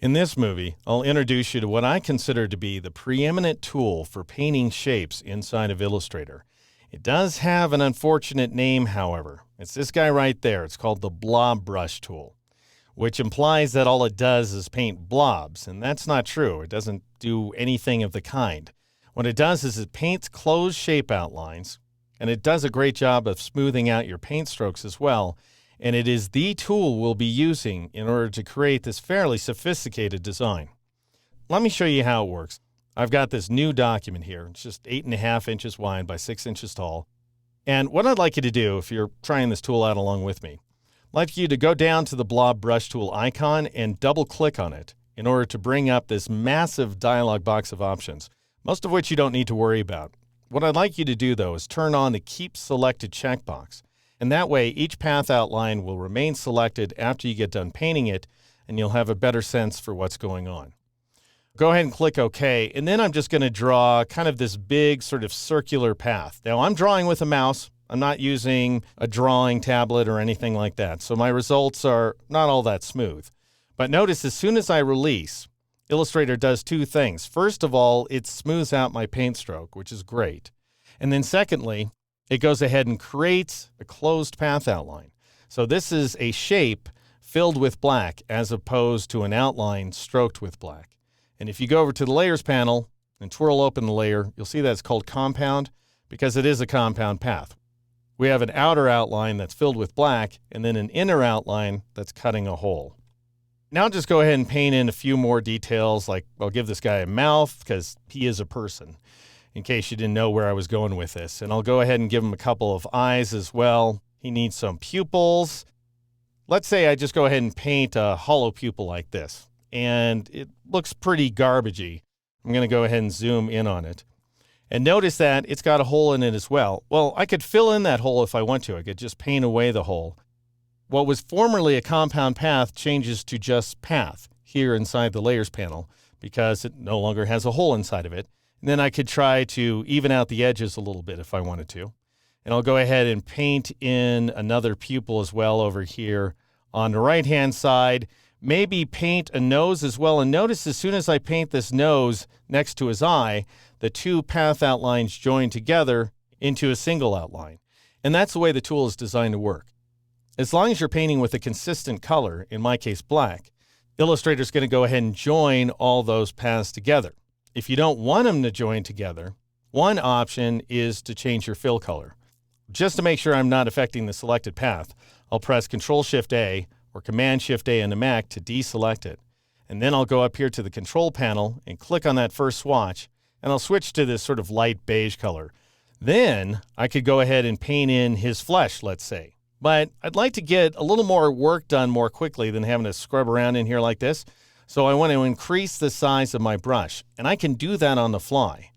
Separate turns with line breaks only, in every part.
In this movie, I'll introduce you to what I consider to be the preeminent tool for painting shapes inside of Illustrator. It does have an unfortunate name, however. It's this guy right there. It's called the Blob Brush tool, which implies that all it does is paint blobs, and that's not true. It doesn't do anything of the kind. What it does is it paints closed shape outlines, and it does a great job of smoothing out your paint strokes as well. And it is the tool we'll be using in order to create this fairly sophisticated design. Let me show you how it works. I've got this new document here. It's just 8.5 inches wide by 6 inches tall. And what I'd like you to do, if you're trying this tool out along with me, I'd like you to go down to the Blob Brush tool icon and double click on it in order to bring up this massive dialog box of options, most of which you don't need to worry about. What I'd like you to do, though, is turn on the Keep Selected checkbox. And that way, each path outline will remain selected after you get done painting it, and you'll have a better sense for what's going on. Go ahead and click OK, and then I'm just going to draw kind of this big sort of circular path. Now, I'm drawing with a mouse. I'm not using a drawing tablet or anything like that, so my results are not all that smooth. But notice, as soon as I release, Illustrator does two things. First of all, it smooths out my paint stroke, which is great. And then secondly, it goes ahead and creates a closed path outline. So this is a shape filled with black as opposed to an outline stroked with black. And if you go over to the Layers panel and twirl open the layer, you'll see that it's called Compound because it is a compound path. We have an outer outline that's filled with black and then an inner outline that's cutting a hole. Now I'll just go ahead and paint in a few more details, like I'll give this guy a mouth because he is a person, in case you didn't know where I was going with this. And I'll go ahead and give him a couple of eyes as well. He needs some pupils. Let's say I just go ahead and paint a hollow pupil like this, and it looks pretty garbagey. I'm going to go ahead and zoom in on it. And notice that it's got a hole in it as well. Well, I could fill in that hole if I want to. I could just paint away the hole. What was formerly a compound path changes to just path here inside the Layers panel because it no longer has a hole inside of it. And then I could try to even out the edges a little bit if I wanted to. And I'll go ahead and paint in another pupil as well over here on the right-hand side. Maybe paint a nose as well. And notice as soon as I paint this nose next to his eye, the two path outlines join together into a single outline. And that's the way the tool is designed to work. As long as you're painting with a consistent color, in my case black, Illustrator's going to go ahead and join all those paths together. If you don't want them to join together, one option is to change your fill color. Just to make sure I'm not affecting the selected path, I'll press Control-Shift-A or Command-Shift-A on the Mac to deselect it. And then I'll go up here to the Control panel and click on that first swatch, and I'll switch to this sort of light beige color. Then I could go ahead and paint in his flesh, let's say. But I'd like to get a little more work done more quickly than having to scrub around in here like this. So I want to increase the size of my brush, and I can do that on the fly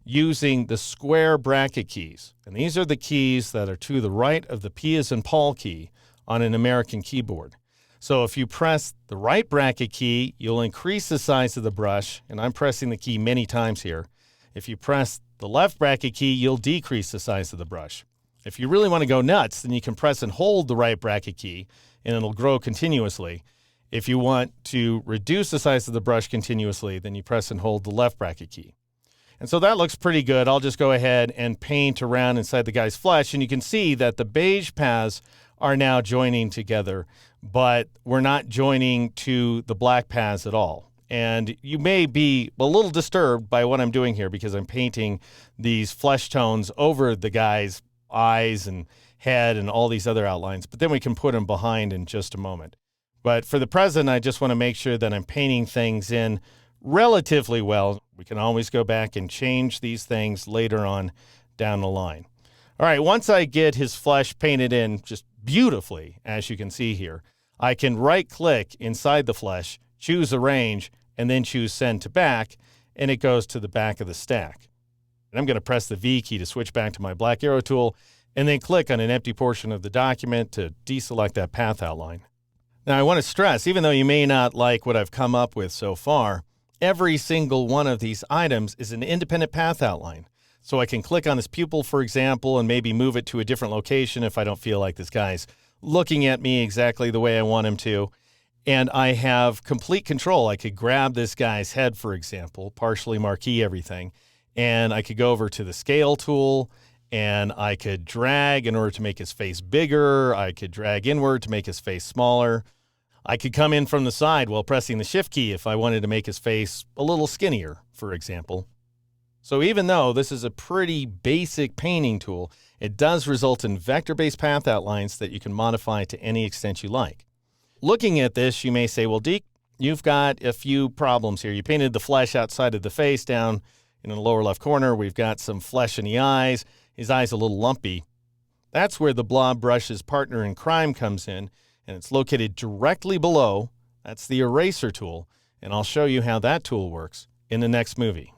using the square bracket keys. And these are the keys that are to the right of the P as in Paul key on an American keyboard. So if you press the right bracket key, you'll increase the size of the brush, and I'm pressing the key many times here. If you press the left bracket key, you'll decrease the size of the brush. If you really want to go nuts, then you can press and hold the right bracket key, and it'll grow continuously. If you want to reduce the size of the brush continuously, then you press and hold the left bracket key. And so that looks pretty good. I'll just go ahead and paint around inside the guy's flesh, and you can see that the beige paths are now joining together, but we're not joining to the black paths at all. And you may be a little disturbed by what I'm doing here because I'm painting these flesh tones over the guy's eyes and head and all these other outlines, but then we can put them behind in just a moment. But for the present, I just want to make sure that I'm painting things in relatively well. We can always go back and change these things later on down the line. All right, once I get his flesh painted in just beautifully, as you can see here, I can right-click inside the flesh, choose Arrange, and then choose Send to Back, and it goes to the back of the stack. And I'm going to press the V key to switch back to my black arrow tool, and then click on an empty portion of the document to deselect that path outline. Now, I want to stress, even though you may not like what I've come up with so far, every single one of these items is an independent path outline. So I can click on this pupil, for example, and maybe move it to a different location if I don't feel like this guy's looking at me exactly the way I want him to. And I have complete control. I could grab this guy's head, for example, partially marquee everything, and I could go over to the scale tool, and I could drag in order to make his face bigger. I could drag inward to make his face smaller. I could come in from the side while pressing the shift key if I wanted to make his face a little skinnier, for example. So even though this is a pretty basic painting tool, it does result in vector-based path outlines that you can modify to any extent you like. Looking at this, you may say, well, Deke, you've got a few problems here. You painted the flesh outside of the face down in the lower left corner. We've got some flesh in the eyes. His eye's a little lumpy. That's where the Blob Brush's partner in crime comes in, and it's located directly below. That's the eraser tool, and I'll show you how that tool works in the next movie.